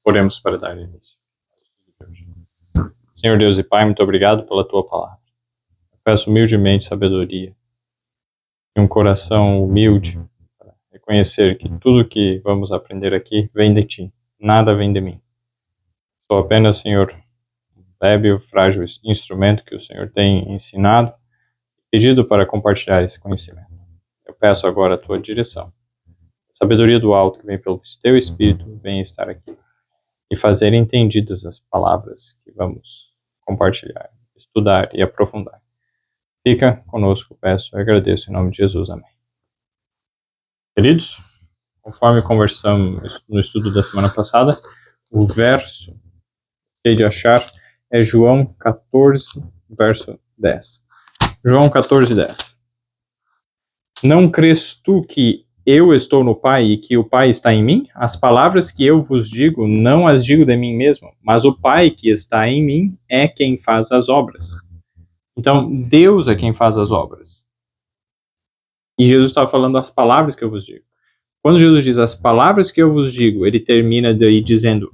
Oremos para dar início. Senhor Deus e Pai, muito obrigado pela Tua palavra. Eu peço humildemente sabedoria e um coração humilde para reconhecer que tudo que vamos aprender aqui vem de Ti, nada vem de mim. Sou apenas, Senhor, um débil, frágil instrumento que o Senhor tem ensinado, pedido para compartilhar esse conhecimento. Eu peço agora a Tua direção. A sabedoria do alto que vem pelo Teu Espírito venha estar aqui e fazer entendidas as palavras que vamos compartilhar, estudar e aprofundar. Fica conosco, peço e agradeço em nome de Jesus. Amém. Queridos, conforme conversamos no estudo da semana passada, o verso que hei de achar é João 14, verso 10. João 14, 10. Não crês tu que eu estou no Pai e que o Pai está em mim? As palavras que eu vos digo, não as digo de mim mesmo, mas o Pai que está em mim é quem faz as obras. Então, Deus é quem faz as obras. E Jesus está falando as palavras que eu vos digo. Quando Jesus diz as palavras que eu vos digo, ele termina daí dizendo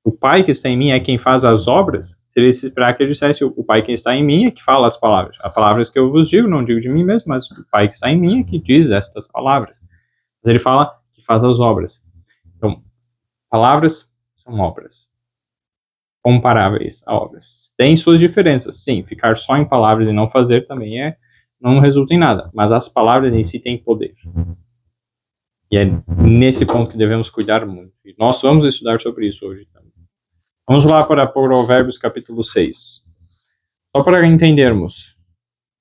o Pai que está em mim é quem faz as obras. Seria esperar que ele dissesse o Pai que está em mim é que fala as palavras. As palavras que eu vos digo, não digo de mim mesmo, mas o Pai que está em mim é que diz estas palavras. Mas ele fala que faz as obras. Então, palavras são obras. Comparáveis a obras. Tem suas diferenças, sim. Ficar só em palavras e não fazer também não resulta em nada. Mas as palavras em si têm poder. E é nesse ponto que devemos cuidar muito. E nós vamos estudar sobre isso hoje também. Vamos lá para Provérbios capítulo 6. Só para entendermos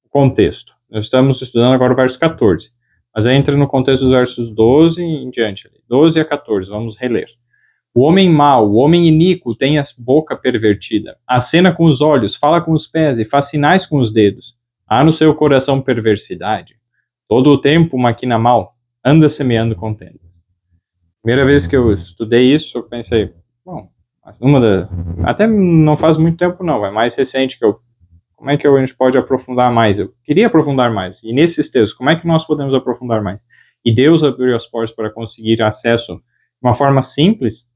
o contexto. Nós estamos estudando agora o verso 14. Mas entra no contexto dos versos 12 em diante. 12 a 14, vamos reler. O homem mau, o homem iníquo tem a boca pervertida. Acena com os olhos, fala com os pés e faz sinais com os dedos. Há no seu coração perversidade. Todo o tempo maquina mal, anda semeando contendas. Primeira vez que eu estudei isso, eu pensei, bom, até não faz muito tempo não, é mais recente que como é que a gente pode aprofundar mais? Eu queria aprofundar mais, e nesses textos, como é que nós podemos aprofundar mais? E Deus abriu as portas para conseguir acesso de uma forma simples,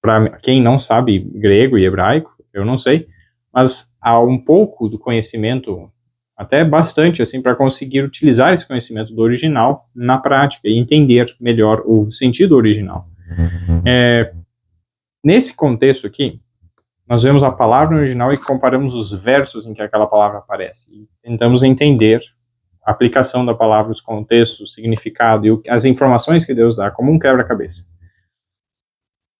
para quem não sabe grego e hebraico, eu não sei, mas há um pouco do conhecimento, até bastante, assim, para conseguir utilizar esse conhecimento do original na prática e entender melhor o sentido original. Nesse contexto aqui, nós vemos a palavra no original e comparamos os versos em que aquela palavra aparece. E tentamos entender a aplicação da palavra, os contextos, o significado e as informações que Deus dá, como um quebra-cabeça.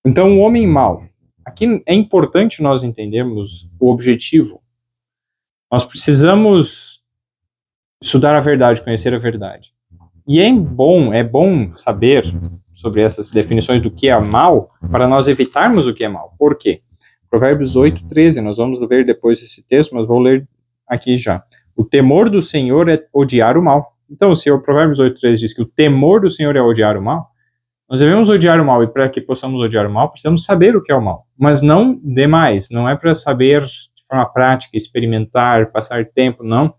Então, o homem mau. Aqui é importante nós entendermos o objetivo. Nós precisamos estudar a verdade, conhecer a verdade. E é bom saber sobre essas definições do que é mal, para nós evitarmos o que é mal. Por quê? Provérbios 8, 13, nós vamos ver depois esse texto, mas vou ler aqui já. O temor do Senhor é odiar o mal. Então, se o Provérbios 8, 13 diz que o temor do Senhor é odiar o mal, nós devemos odiar o mal, e para que possamos odiar o mal, precisamos saber o que é o mal. Mas não demais, não é para saber de forma prática, experimentar, passar tempo, não.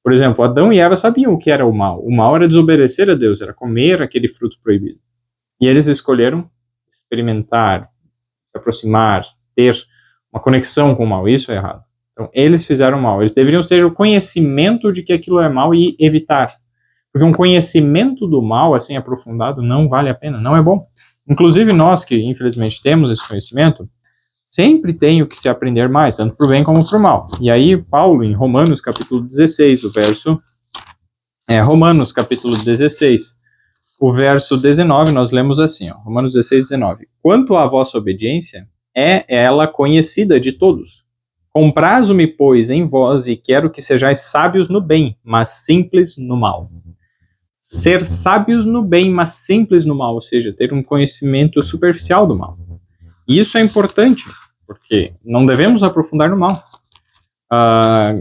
Por exemplo, Adão e Eva sabiam o que era o mal. O mal era desobedecer a Deus, era comer aquele fruto proibido. E eles escolheram experimentar, se aproximar, ter uma conexão com o mal. Isso é errado. Então, eles fizeram mal. Eles deveriam ter o conhecimento de que aquilo é mal e evitar. Porque um conhecimento do mal, assim, aprofundado, não vale a pena, não é bom. Inclusive, nós que, infelizmente, temos esse conhecimento, sempre tem o que se aprender mais, tanto para o bem como para o mal. E aí, Paulo, em Romanos, capítulo 16, Romanos, capítulo 16, o verso 19, nós lemos assim, Romanos 16, 19. Quanto à vossa obediência, é ela conhecida de todos. Comprazo-me, pois, em vós, e quero que sejais sábios no bem, mas simples no mal. Ser sábios no bem, mas simples no mal, ou seja, ter um conhecimento superficial do mal. E isso é importante, porque não devemos aprofundar no mal.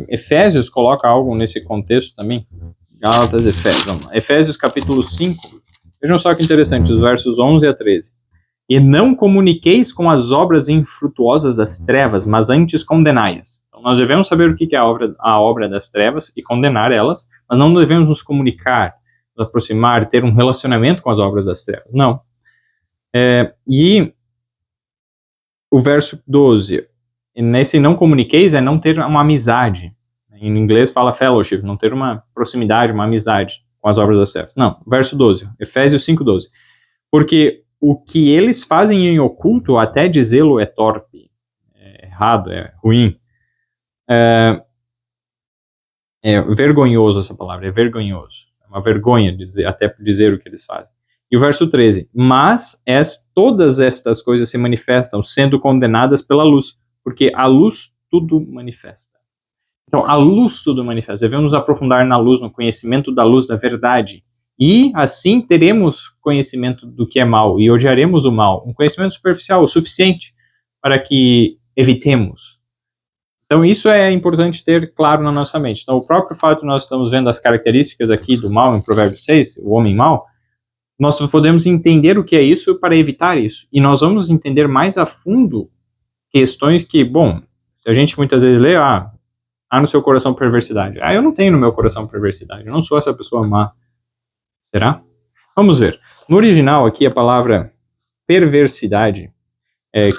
Efésios coloca algo nesse contexto também. Gálatas, Efésios, vamos lá. Efésios capítulo 5, vejam só que interessante, os versos 11 a 13. E não comuniqueis com as obras infrutuosas das trevas, mas antes condenai-as. Então, nós devemos saber o que é a obra das trevas e condenar elas, mas não devemos nos comunicar, nos aproximar, ter um relacionamento com as obras das trevas. Não. E o verso 12, nesse não comuniqueis é não ter uma amizade. Em inglês fala fellowship, não ter uma proximidade, uma amizade com as obras das trevas. Não, verso 12, Efésios 5:12. Porque o que eles fazem em oculto, até dizê-lo é torpe, é errado, é ruim. É vergonhoso essa palavra, é vergonhoso. É uma vergonha até dizer o que eles fazem. E o verso 13, mas todas estas coisas se manifestam sendo condenadas pela luz, porque a luz tudo manifesta. Então, a luz tudo manifesta. Devemos nos aprofundar na luz, no conhecimento da luz, da verdade. E, assim, teremos conhecimento do que é mal e odiaremos o mal. Um conhecimento superficial o suficiente para que evitemos. Então, isso é importante ter claro na nossa mente. Então, o próprio fato de nós estamos vendo as características aqui do mal em Provérbios 6, o homem mau, nós podemos entender o que é isso para evitar isso. E nós vamos entender mais a fundo questões que, bom, se a gente muitas vezes lê, há no seu coração perversidade. Eu não tenho no meu coração perversidade, eu não sou essa pessoa má. Será? Vamos ver. No original aqui a palavra perversidade,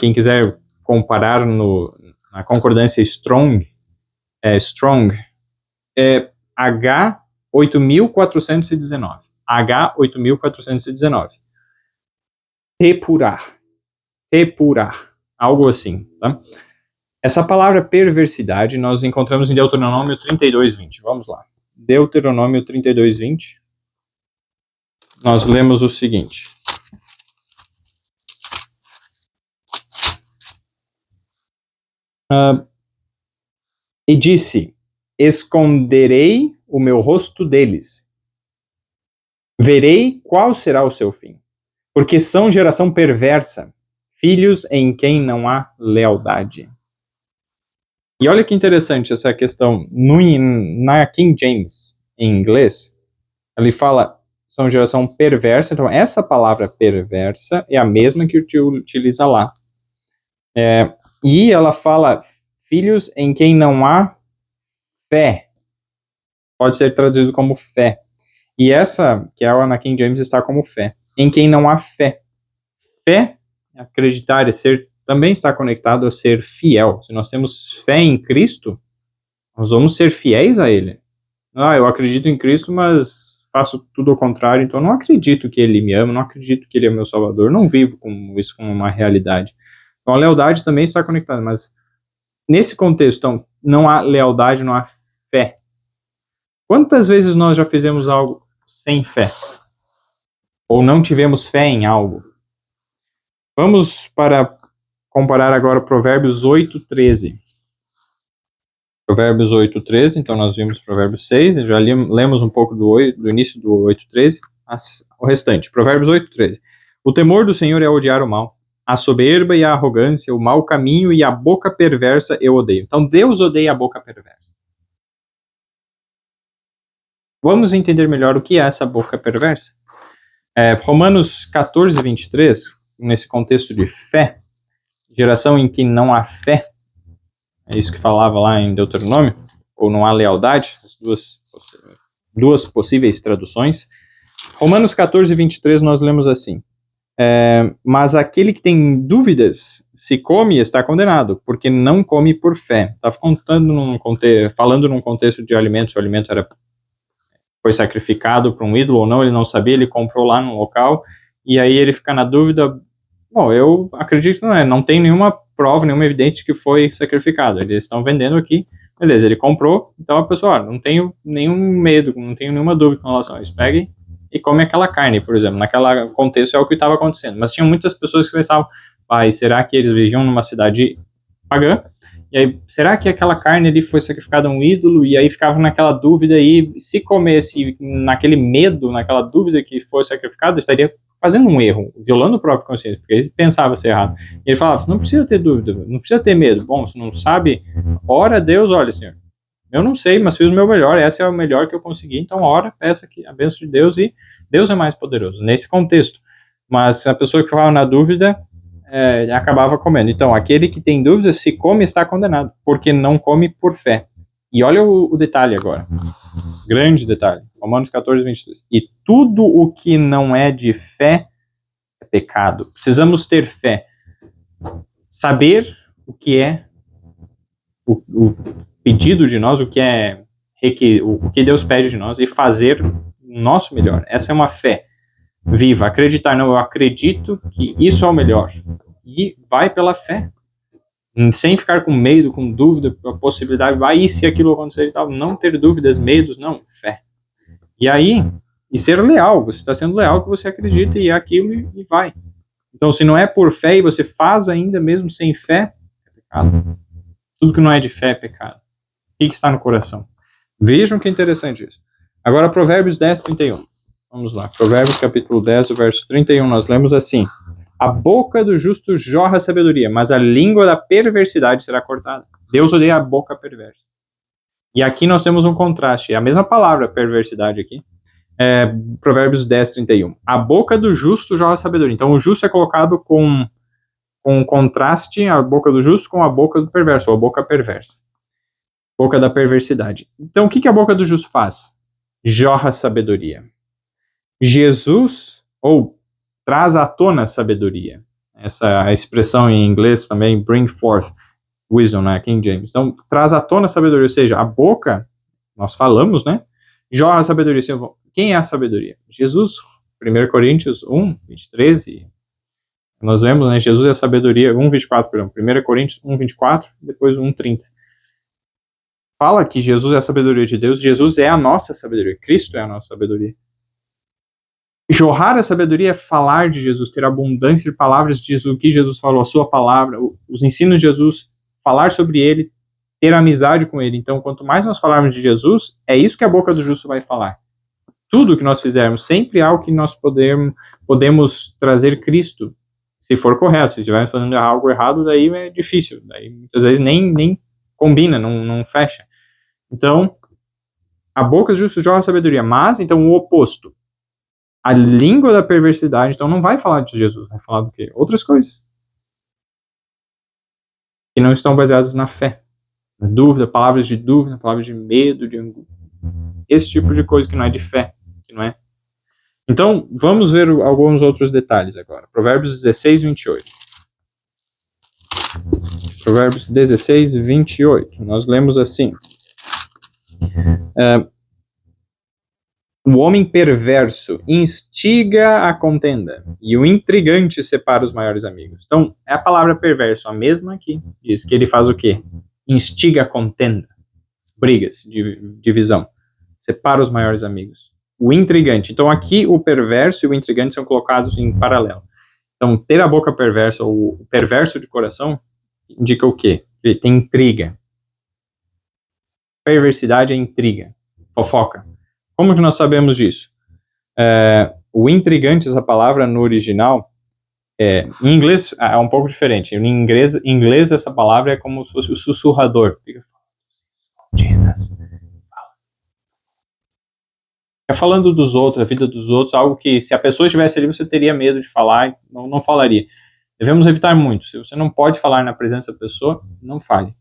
quem quiser comparar na concordância strong, H8419. H8419. Tepurar, algo assim, tá? Essa palavra perversidade nós encontramos em Deuteronômio 32:20. Vamos lá. Deuteronômio 32:20. Nós lemos o seguinte. E disse, esconderei o meu rosto deles. Verei qual será o seu fim. Porque são geração perversa, filhos em quem não há lealdade. E olha que interessante essa questão. Na King James, em inglês, ele fala, são geração perversa. Então, essa palavra perversa é a mesma que utiliza lá. E ela fala, filhos em quem não há fé. Pode ser traduzido como fé. E essa, que é na King James, está como fé. Em quem não há fé. Fé, acreditar, também está conectado a ser fiel. Se nós temos fé em Cristo, nós vamos ser fiéis a Ele. Eu acredito em Cristo, mas faço tudo ao contrário, então não acredito que Ele me ama, não acredito que Ele é meu Salvador, não vivo com isso como uma realidade. Então a lealdade também está conectada, mas nesse contexto, então, não há lealdade, não há fé. Quantas vezes nós já fizemos algo sem fé? Ou não tivemos fé em algo? Vamos para comparar agora Provérbios 8:13. Provérbios 8:13, então nós vimos Provérbios 6, já lemos um pouco do início do 8:13, o restante. Provérbios 8:13. O temor do Senhor é odiar o mal, a soberba e a arrogância, o mau caminho e a boca perversa eu odeio. Então Deus odeia a boca perversa. Vamos entender melhor o que é essa boca perversa. Romanos 14:23, nesse contexto de fé, geração em que não há fé, é isso que falava lá em Deuteronômio, ou não há lealdade, as duas possíveis traduções. Romanos 14:23 nós lemos assim, mas aquele que tem dúvidas, se come, está condenado, porque não come por fé. Estava falando num contexto de alimentos, o alimento foi sacrificado para um ídolo ou não, ele não sabia, ele comprou lá no local, e aí ele fica na dúvida, bom, eu acredito que não tem nenhuma prova, nenhuma evidência que foi sacrificado, eles estão vendendo aqui, beleza, ele comprou, então a pessoa, não tenho nenhum medo, não tenho nenhuma dúvida com relação a isso, pega e come aquela carne, por exemplo, naquele contexto é o que estava acontecendo, mas tinham muitas pessoas que pensavam, será que eles viviam numa cidade pagã? E aí, será que aquela carne ali foi sacrificada a um ídolo? E aí ficava naquela dúvida, e se comesse naquele medo, naquela dúvida que foi sacrificado, estaria fazendo um erro, violando o próprio consciência, porque ele pensava ser errado. E ele falava, não precisa ter dúvida, não precisa ter medo. Bom, se não sabe, ora a Deus, olha, Senhor, eu não sei, mas fiz o meu melhor, essa é o melhor que eu consegui, então ora, peça aqui a bênção de Deus, e Deus é mais poderoso, nesse contexto. Mas a pessoa que ficava na dúvida, acabava comendo. Então, aquele que tem dúvidas, se come, está condenado, porque não come por fé. E olha o detalhe agora, grande detalhe, Romanos 14:23. E tudo o que não é de fé é pecado. Precisamos ter fé. saber o que é o pedido de nós, o que Deus pede de nós e fazer o nosso melhor. Essa é uma fé viva. Acreditar, não, eu acredito que isso é o melhor. E vai pela fé. Sem ficar com medo, com dúvida, a possibilidade, vai e se aquilo acontecer e tal. Não ter dúvidas, medos, não, fé. E aí, e ser leal, você está sendo leal que você acredita e é aquilo e vai. Então, se não é por fé e você faz ainda mesmo sem fé, é pecado. Tudo que não é de fé é pecado. O que está no coração? Vejam que interessante isso. Agora, Provérbios 10, 31. Vamos lá. Provérbios capítulo 10, verso 31. Nós lemos assim: a boca do justo jorra sabedoria, mas a língua da perversidade será cortada. Deus odeia a boca perversa. E aqui nós temos um contraste. É a mesma palavra, perversidade aqui. Provérbios 10, 31. A boca do justo jorra sabedoria. Então, o justo é colocado com contraste, a boca do justo com a boca do perverso, ou a boca perversa. Boca da perversidade. Então, o que a boca do justo faz? Jorra sabedoria. Jesus, ou traz à tona sabedoria. Essa expressão em inglês também, bring forth wisdom, né, King James. Então, traz à tona sabedoria, ou seja, a boca, nós falamos, né, jorra sabedoria. Quem é a sabedoria? Jesus, 1 Coríntios 1, 23, e nós vemos, né, Jesus é a sabedoria, 1, 24, perdão, 1 Coríntios 1, 24, depois 1, 30. Fala que Jesus é a sabedoria de Deus, Jesus é a nossa sabedoria, Cristo é a nossa sabedoria. Jorrar a sabedoria é falar de Jesus, ter abundância de palavras de Jesus, o que Jesus falou, a sua palavra, os ensinos de Jesus, falar sobre ele, ter amizade com ele. Então, quanto mais nós falarmos de Jesus, é isso que a boca do justo vai falar. Tudo que nós fizermos, sempre há o que nós podemos trazer Cristo, se for correto. Se estivermos fazendo algo errado, daí é difícil, daí muitas vezes nem combina, não fecha. Então, a boca do justo jorra a sabedoria, mas, então, o oposto. A língua da perversidade, então, não vai falar de Jesus, vai falar do quê? Outras coisas. Que não estão baseadas na fé. Na dúvida, palavras de medo, de angústia. Esse tipo de coisa que não é de fé, que não é. Então, vamos ver alguns outros detalhes agora. Provérbios 16, 28. Provérbios 16, 28. Nós lemos assim: o homem perverso instiga a contenda, e o intrigante separa os maiores amigos. Então, é a palavra perverso, a mesma aqui. Diz que ele faz o quê? Instiga a contenda, brigas, divisão. Separa os maiores amigos. O intrigante. Então, aqui o perverso e o intrigante são colocados em paralelo. Então, ter a boca perversa, ou o perverso de coração, indica o quê? Ele tem intriga. Perversidade é intriga, fofoca. Como que nós sabemos disso? O intrigante, essa palavra no original, em inglês é um pouco diferente. Em inglês essa palavra é como se fosse o sussurrador. Fica falando dos outros, a vida dos outros, algo que se a pessoa estivesse ali você teria medo de falar, não falaria. Devemos evitar muito. Se você não pode falar na presença da pessoa, não fale.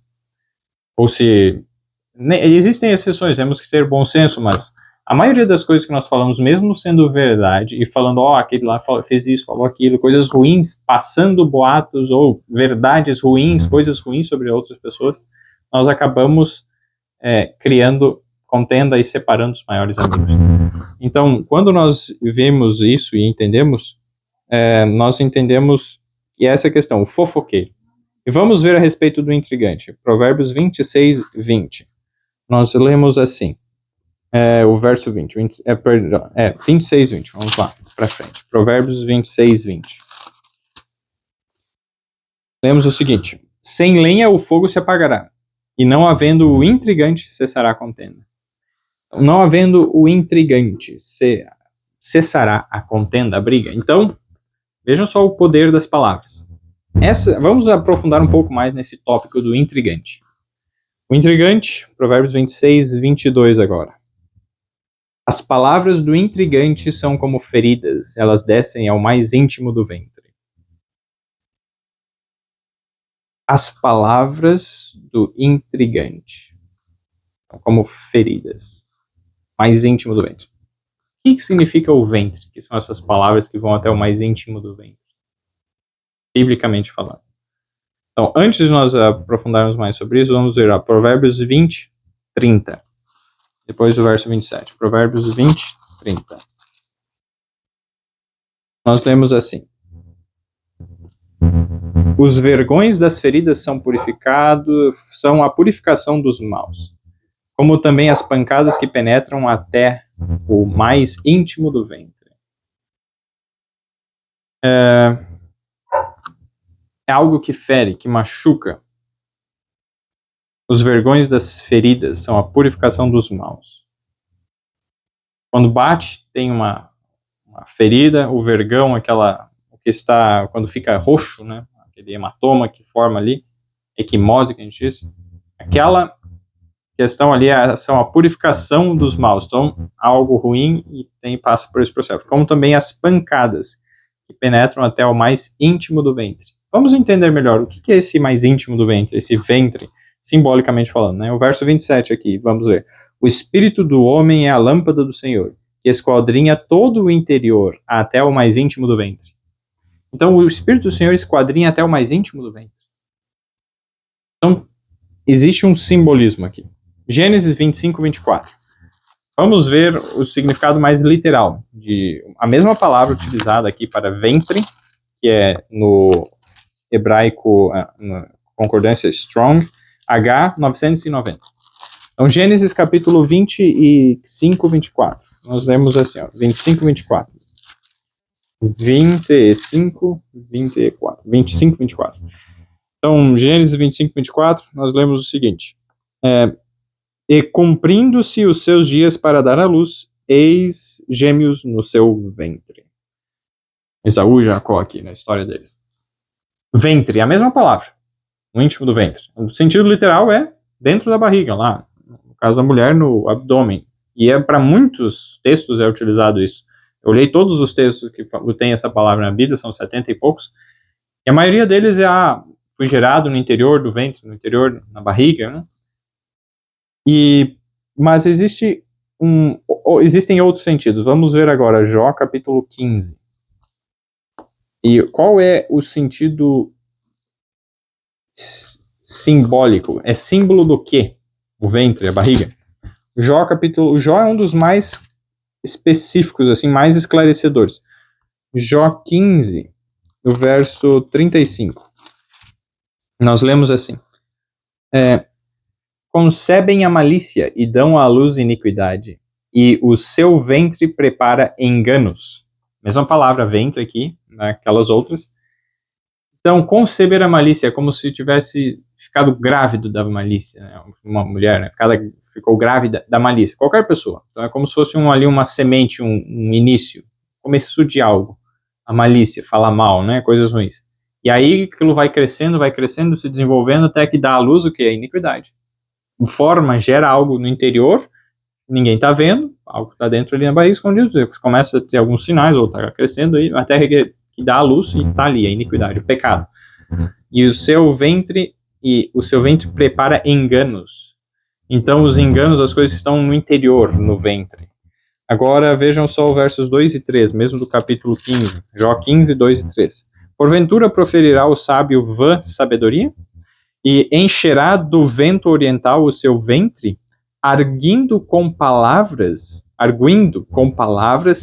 Ou se... Existem exceções, temos que ter bom senso, mas a maioria das coisas que nós falamos, mesmo sendo verdade, e falando, aquele lá fez isso, falou aquilo, coisas ruins, passando boatos ou verdades ruins, coisas ruins sobre outras pessoas, nós acabamos criando contenda e separando os maiores amigos. Então, quando nós vemos isso e entendemos, nós entendemos que essa é a questão, o fofoqueiro. E vamos ver a respeito do intrigante. Provérbios 26, 20. Nós lemos assim, o verso 20, 26, 20, vamos lá, para frente. Provérbios 26, 20. Lemos o seguinte: sem lenha o fogo se apagará, e não havendo o intrigante cessará a contenda. Não havendo o intrigante cessará a contenda, a briga. Então, vejam só o poder das palavras. Vamos aprofundar um pouco mais nesse tópico do intrigante. O intrigante, Provérbios 26, 22 agora. As palavras do intrigante são como feridas, elas descem ao mais íntimo do ventre. As palavras do intrigante são como feridas, mais íntimo do ventre. O que significa o ventre? Que são essas palavras que vão até o mais íntimo do ventre, biblicamente falando. Então, antes de nós aprofundarmos mais sobre isso, vamos ver Provérbios 20, 30. Depois do verso 27. Provérbios 20, 30. Nós lemos assim: os vergões das feridas são purificados, são a purificação dos maus, como também as pancadas que penetram até o mais íntimo do ventre. É algo que fere, que machuca. Os vergões das feridas são a purificação dos maus. Quando bate, tem uma ferida, o vergão, o que está, quando fica roxo, né, aquele hematoma que forma ali, equimose que a gente diz, aquela questão ali são a purificação dos maus. Então, algo ruim e passa por esse processo. Como também as pancadas, que penetram até o mais íntimo do ventre. Vamos entender melhor o que é esse mais íntimo do ventre, esse ventre, simbolicamente falando, né? O verso 27 aqui, vamos ver. O espírito do homem é a lâmpada do Senhor, que esquadrinha todo o interior até o mais íntimo do ventre. Então, o espírito do Senhor esquadrinha até o mais íntimo do ventre. Então, existe um simbolismo aqui. Gênesis 25, 24. Vamos ver o significado mais literal de a mesma palavra utilizada aqui para ventre, que é no hebraico, na concordância Strong, H990. Então, Gênesis capítulo 25, 24. Nós lemos assim, 25, 24. 25, 24. Então, Gênesis 25, 24, nós lemos o seguinte. E cumprindo-se os seus dias para dar à luz, eis gêmeos no seu ventre. Esaú e Jacó aqui na história deles. Ventre, a mesma palavra, no íntimo do ventre. O sentido literal é dentro da barriga, lá, no caso da mulher, no abdômen. E para muitos textos é utilizado isso. Eu olhei todos os textos que tem essa palavra na Bíblia, são 70 e poucos, e a maioria deles foi gerado no interior do ventre, no interior, na barriga, né? Mas existem outros sentidos. Vamos ver agora Jó capítulo 15. E qual é o sentido simbólico? É símbolo do quê? O ventre, a barriga. Jó é um dos mais específicos, assim, mais esclarecedores. Jó 15, no verso 35. Nós lemos assim: concebem a malícia e dão à luz iniquidade, e o seu ventre prepara enganos. Mesma palavra ventre aqui, naquelas outras. Então, conceber a malícia é como se tivesse ficado grávido da malícia, né? Uma mulher, né? Ficou grávida da malícia, qualquer pessoa. Então, é como se fosse ali uma semente, um início, começo de algo. A malícia, falar mal, né? Coisas ruins. E aí, aquilo vai crescendo, se desenvolvendo, até que dá à luz o que? A iniquidade. Gera algo no interior, ninguém está vendo, algo está dentro ali na barriga escondido, começa a ter alguns sinais, ou está crescendo aí, até que dá a luz e está ali a iniquidade, o pecado. E o seu ventre prepara enganos. Então os enganos, as coisas estão no interior, no ventre. Agora vejam só os versos 2 e 3, mesmo do capítulo 15, Jó 15, 2 e 3. Porventura proferirá o sábio vã sabedoria? E encherá do vento oriental o seu ventre, arguindo com palavras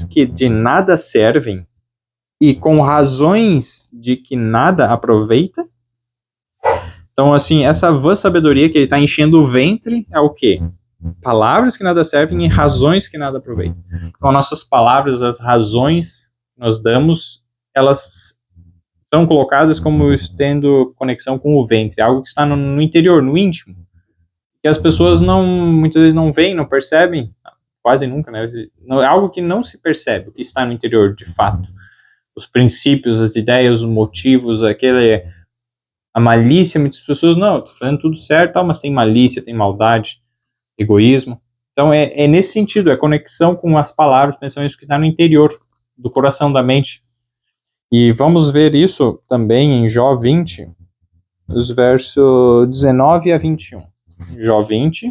que de nada servem, e com razões de que nada aproveita? Então, assim, essa vã sabedoria que ele está enchendo o ventre é o quê? Palavras que nada servem e razões que nada aproveitam. Então, nossas palavras, as razões que nós damos, elas são colocadas como tendo conexão com o ventre, algo que está no interior, no íntimo, que as pessoas muitas vezes não veem, não percebem, quase nunca, né? É algo que não se percebe, que está no interior de fato. Os princípios, as ideias, os motivos, a malícia, muitas pessoas, não, estou fazendo tudo certo, mas tem malícia, tem maldade, egoísmo. Então é nesse sentido, é conexão com as palavras, pensamentos que está no interior do coração, da mente. E vamos ver isso também em Jó 20, os versos 19 a 21. Jó 20.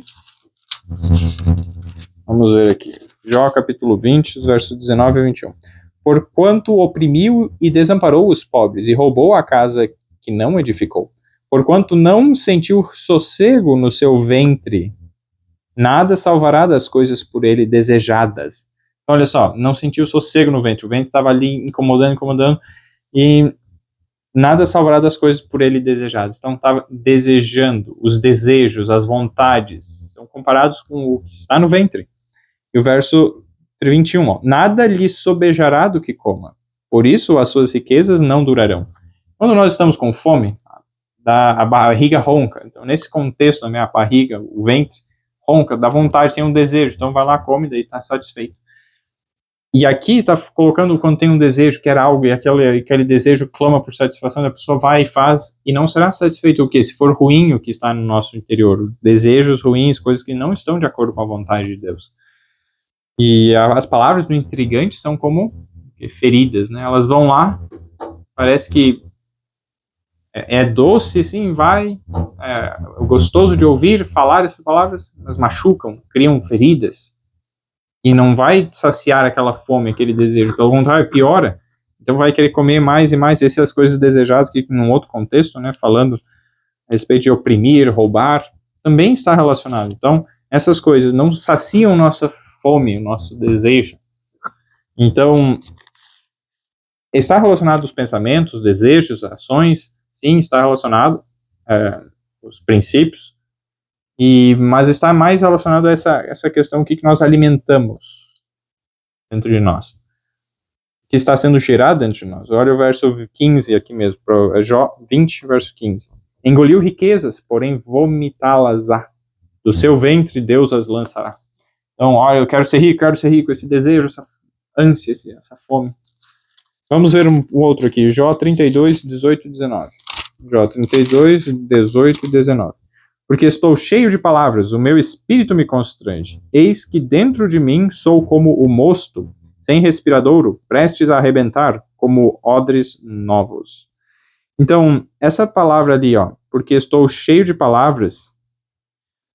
Vamos ver aqui. Jó capítulo 20, os versos 19 a 21. Porquanto oprimiu e desamparou os pobres, e roubou a casa que não edificou. Porquanto não sentiu sossego no seu ventre, nada salvará das coisas por ele desejadas. Então, olha só, não sentiu sossego no ventre, o ventre estava ali incomodando, e nada salvará das coisas por ele desejadas. Então, estava desejando, os desejos, as vontades, são comparados com o que está no ventre. E o verso 21, ó, nada lhe sobejará do que coma, por isso as suas riquezas não durarão. Quando nós estamos com fome, a barriga ronca. Então, nesse contexto, a barriga, o ventre, ronca, dá vontade, tem um desejo. Então, vai lá, come, daí está satisfeito. E aqui está colocando quando tem um desejo, quer algo, e aquele desejo clama por satisfação, a pessoa vai e faz, e não será satisfeito o quê? Se for ruim o que está no nosso interior. Desejos ruins, coisas que não estão de acordo com a vontade de Deus. E as palavras do intrigante são como feridas, né? Elas vão lá, parece que é doce, sim, vai, é gostoso de ouvir, falar essas palavras, mas machucam, criam feridas, e não vai saciar aquela fome, aquele desejo, pelo contrário, piora, então vai querer comer mais e mais, essas coisas desejadas, que num outro contexto, né, falando a respeito de oprimir, roubar, também está relacionado. Então, essas coisas não saciam nossa fome, nosso desejo. Então, está relacionado aos pensamentos, desejos, ações, sim, está relacionado os princípios, mas está mais relacionado a essa questão, o que nós alimentamos dentro de nós, que está sendo gerado dentro de nós. Olha o verso 15 aqui mesmo, Jó 20, verso 15. Engoliu riquezas, porém vomitá-las-á. Do seu ventre Deus as lançará. Então, olha, eu quero ser rico, esse desejo, essa ânsia, essa fome. Vamos ver um outro aqui, Jó 32, 18 e 19. Jó 32, 18 e 19. Porque estou cheio de palavras, o meu espírito me constrange. Eis que dentro de mim sou como o mosto, sem respiradouro, prestes a arrebentar, como odres novos. Então, essa palavra ali, ó, porque estou cheio de palavras,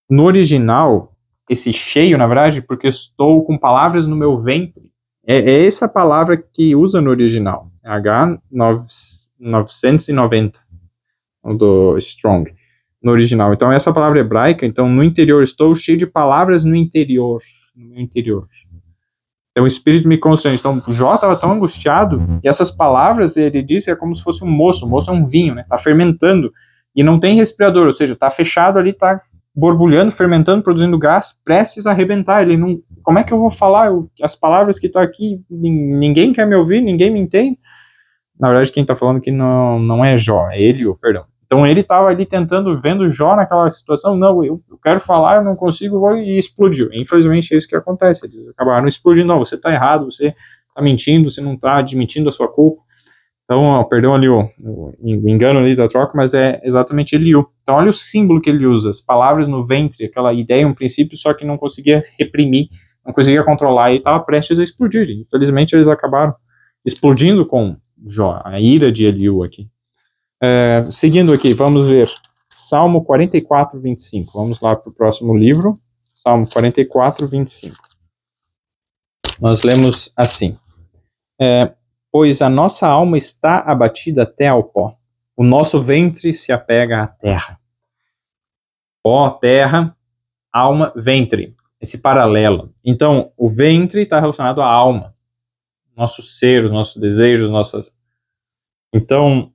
no original, esse cheio, na verdade, porque estou com palavras no meu ventre, é essa palavra que usa no original, H990, do Strong, no original. Então, essa palavra hebraica, então, no interior, estou cheio de palavras no interior, no meu interior. Então, o espírito me constrange. Então, Jó estava tão angustiado, e essas palavras, ele disse, é como se fosse um moço. O moço é um vinho, né? Está fermentando, e não tem respirador, ou seja, está fechado ali, está borbulhando, fermentando, produzindo gás, prestes a arrebentar. Ele não, como é que eu vou falar? As palavras que estão aqui, ninguém quer me ouvir, ninguém me entende. Na verdade, quem está falando aqui não é Jó, é Eliú, perdão. Então, ele estava ali tentando, vendo Jó naquela situação, não, eu quero falar, eu não consigo, e explodiu. Infelizmente, é isso que acontece, eles acabaram explodindo. Não, você está errado, você está mentindo, você não está admitindo a sua culpa. Então, perdão ali o engano ali da troca, mas é exatamente Eliú. Então, olha o símbolo que ele usa, as palavras no ventre, aquela ideia, um princípio, só que não conseguia reprimir, não conseguia controlar, e estava prestes a explodir. Infelizmente, eles acabaram explodindo com Jó, a ira de Eliú aqui. Seguindo aqui, vamos ver Salmo 44, 25. Vamos lá para o próximo livro, Salmo 44, 25. Nós lemos assim: pois a nossa alma está abatida até ao pó, o nosso ventre se apega à terra. Pó, terra, alma, ventre, esse paralelo. Então, o ventre está relacionado à alma, nosso ser, os nossos desejos, nossas... Então,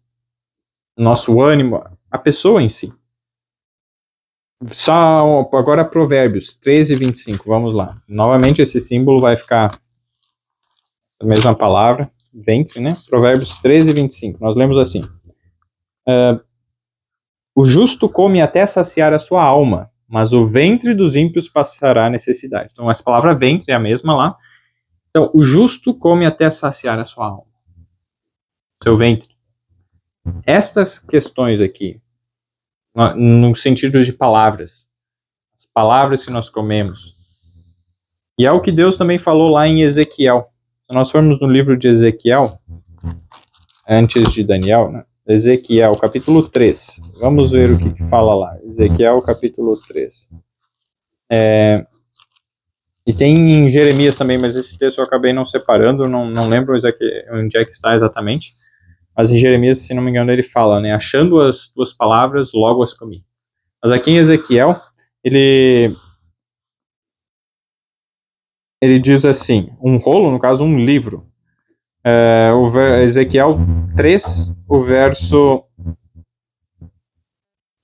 nosso ânimo, a pessoa em si. Agora Provérbios 13, 25, vamos lá. Novamente esse símbolo vai ficar a mesma palavra, ventre, né? Provérbios 13, 25, nós lemos assim: o justo come até saciar a sua alma, mas o ventre dos ímpios passará necessidade. Então essa palavra ventre é a mesma lá. Então, o justo come até saciar a sua alma, seu ventre. Estas questões aqui, no sentido de palavras, as palavras que nós comemos, e é o que Deus também falou lá em Ezequiel. Se nós formos no livro de Ezequiel, antes de Daniel, né? Ezequiel, capítulo 3, vamos ver o que fala lá. Ezequiel, capítulo 3. E tem em Jeremias também, mas esse texto eu acabei não separando, não lembro onde é que está exatamente. Mas em Jeremias, se não me engano, ele fala, né? Achando as tuas palavras, logo as comi. Mas aqui em Ezequiel, ele diz assim, um rolo, no caso, um livro. Ezequiel 3, o verso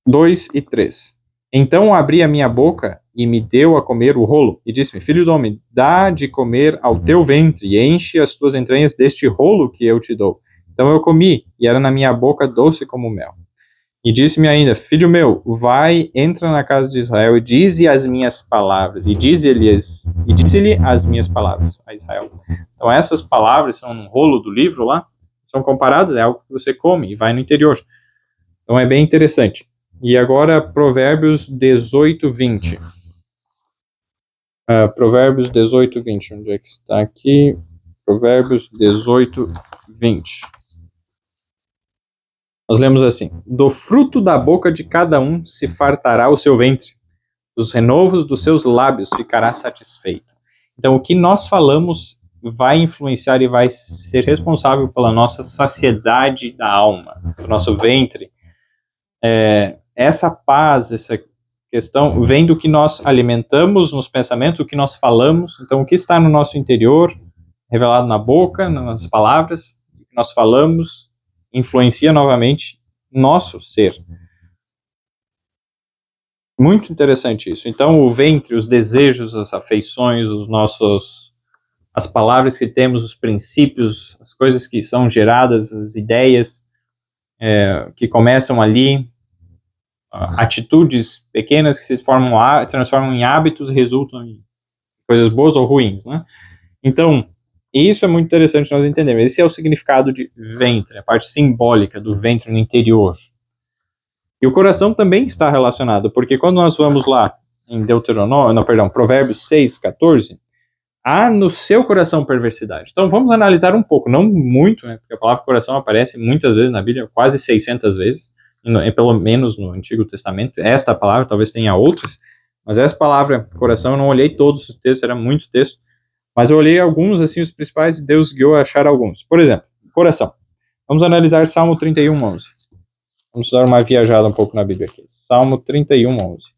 2 e 3. Então abri a minha boca e me deu a comer o rolo, e disse-me, filho do homem, dá de comer ao teu ventre, e enche as tuas entranhas deste rolo que eu te dou. Então eu comi, e era na minha boca doce como mel. E disse-me ainda, filho meu, vai, entra na casa de Israel, e dize as minhas palavras, e dize-lhe as minhas palavras a Israel. Então essas palavras são no rolo do livro lá, são comparadas, é algo que você come e vai no interior. Então é bem interessante. E agora Provérbios 18, 20. Provérbios 18, 20. Onde é que está aqui? Provérbios 18, 20. Nós lemos assim: do fruto da boca de cada um se fartará o seu ventre, dos renovos dos seus lábios ficará satisfeito. Então, o que nós falamos vai influenciar e vai ser responsável pela nossa saciedade da alma, do nosso ventre. Essa paz, essa questão, vem do que nós alimentamos nos pensamentos, o que nós falamos. Então, o que está no nosso interior, revelado na boca, nas palavras, o que nós falamos, influencia novamente nosso ser. Muito interessante isso. Então, o ventre, os desejos, as afeições, as palavras que temos, os princípios, as coisas que são geradas, as ideias que começam ali, atitudes pequenas que se transformam em hábitos e resultam em coisas boas ou ruins, né? Então, isso é muito interessante nós entendermos. Esse é o significado de ventre, a parte simbólica do ventre no interior. E o coração também está relacionado, porque quando nós vamos lá em Provérbios 6, 14, há no seu coração perversidade. Então vamos analisar um pouco, não muito, né, porque a palavra coração aparece muitas vezes na Bíblia, quase 600 vezes, pelo menos no Antigo Testamento. Esta palavra, talvez tenha outras, mas essa palavra coração, eu não olhei todos os textos, era muito texto, mas eu olhei alguns, assim, os principais, e Deus guiou a achar alguns. Por exemplo, coração. Vamos analisar Salmo 31, 11. Vamos dar uma viajada um pouco na Bíblia aqui. Salmo 31, 11.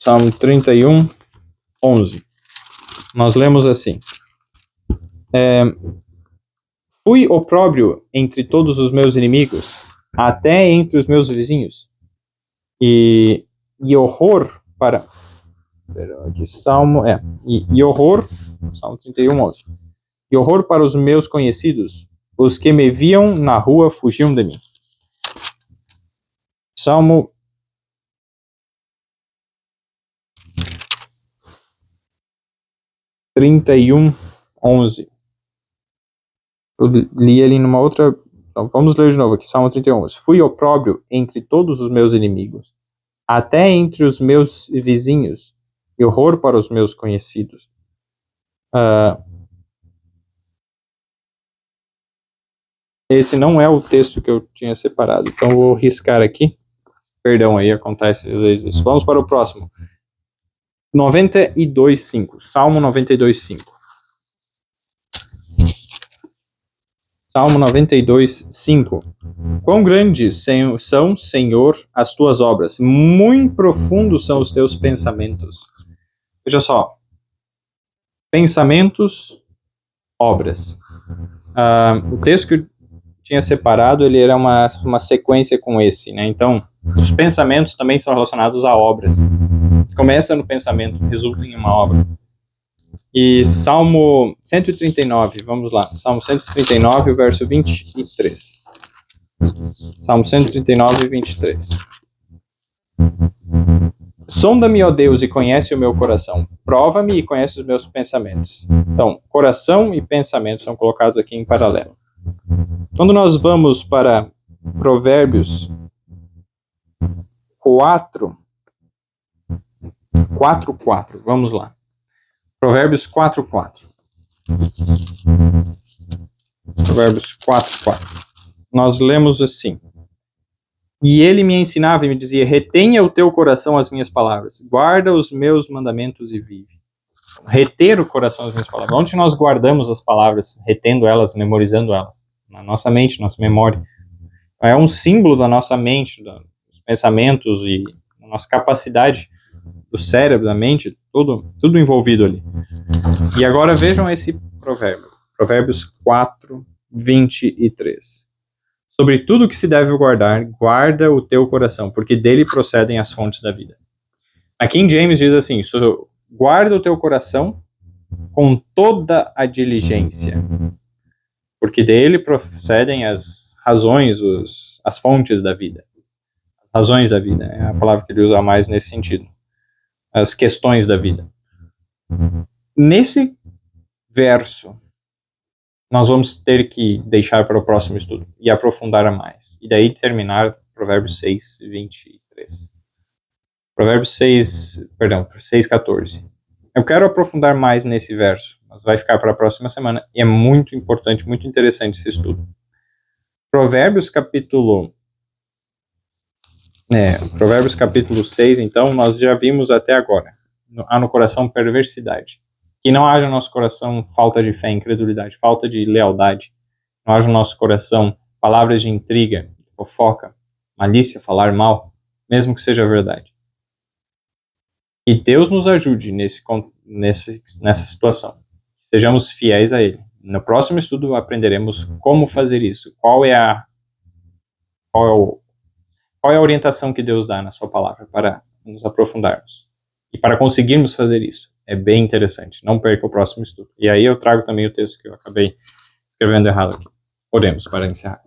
Salmo 31, 11. Nós lemos assim. Fui opróbrio entre todos os meus inimigos, até entre os meus vizinhos. E horror para... Aqui, Salmo 31, 11. E horror para os meus conhecidos, os que me viam na rua fugiam de mim. Salmo 31, 11. Eu li ele numa outra... Então, vamos ler de novo aqui, Salmo 31, 11. Fui opróbrio entre todos os meus inimigos, até entre os meus vizinhos, e horror para os meus conhecidos. Esse não é o texto que eu tinha separado, então eu vou riscar aqui. Perdão, aí acontece às vezes isso. Vamos para o próximo. 92:5. Salmo 92:5. Salmo 92:5. Quão grandes são, Senhor, as tuas obras, muito profundos são os teus pensamentos. Veja só. Pensamentos, obras. O texto que eu tinha separado, ele era uma sequência com esse, né? Então, os pensamentos também são relacionados a obras. Começa no pensamento, resulta em uma obra. E Salmo 139, vamos lá. Salmo 139, verso 23. Salmo 139, 23. Sonda-me, ó Deus, e conhece o meu coração. Prova-me e conhece os meus pensamentos. Então, coração e pensamento são colocados aqui em paralelo. Quando nós vamos para Provérbios 4, 4, vamos lá. Provérbios 4. Provérbios 4. Nós lemos assim. E ele me ensinava e me dizia, retenha o teu coração as minhas palavras, guarda os meus mandamentos e vive. reter o coração das minhas palavras. Onde nós guardamos as palavras, retendo elas, memorizando elas? Na nossa mente, nossa memória. É um símbolo da nossa mente, dos pensamentos e da nossa capacidade do cérebro, da mente, tudo envolvido ali. E agora vejam esse provérbio. Provérbios 4, 23. Sobre tudo que se deve guardar, guarda o teu coração, porque dele procedem as fontes da vida. A King James diz assim, guarda o teu coração com toda a diligência, porque dele procedem as razões, as fontes da vida. As razões da vida, é a palavra que ele usa mais nesse sentido. As questões da vida. Nesse verso, nós vamos ter que deixar para o próximo estudo e aprofundar a mais. E daí terminar Provérbios 6, 23. Provérbios 6, 14. Eu quero aprofundar mais nesse verso, mas vai ficar para a próxima semana. E é muito importante, muito interessante esse estudo. Provérbios capítulo 6, então, nós já vimos até agora. Há no coração perversidade. Que não haja no nosso coração falta de fé, incredulidade, falta de lealdade. Não haja no nosso coração palavras de intriga, fofoca, malícia, falar mal, mesmo que seja verdade. Que Deus nos ajude nessa situação. Sejamos fiéis a Ele. No próximo estudo aprenderemos como fazer isso. Qual é a orientação que Deus dá na sua palavra para nos aprofundarmos. E para conseguirmos fazer isso. É bem interessante. Não perca o próximo estudo. E aí eu trago também o texto que eu acabei escrevendo errado aqui. Oremos para encerrar.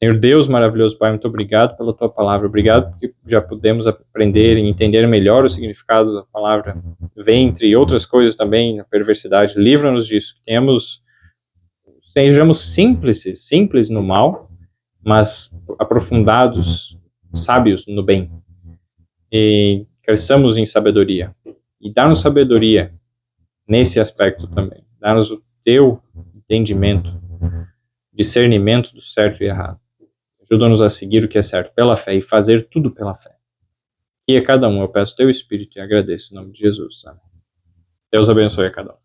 Senhor Deus, maravilhoso Pai, muito obrigado pela Tua palavra. Obrigado porque já pudemos aprender e entender melhor o significado da palavra ventre e outras coisas também, a perversidade. Livra-nos disso. Sejamos simples no mal, mas aprofundados, sábios no bem. E cresçamos em sabedoria. E dá-nos sabedoria nesse aspecto também. Dá-nos o Teu entendimento, discernimento do certo e errado. Ajuda-nos a seguir o que é certo pela fé e fazer tudo pela fé. E a cada um eu peço Teu Espírito e agradeço em nome de Jesus. Amém. Deus abençoe a cada um.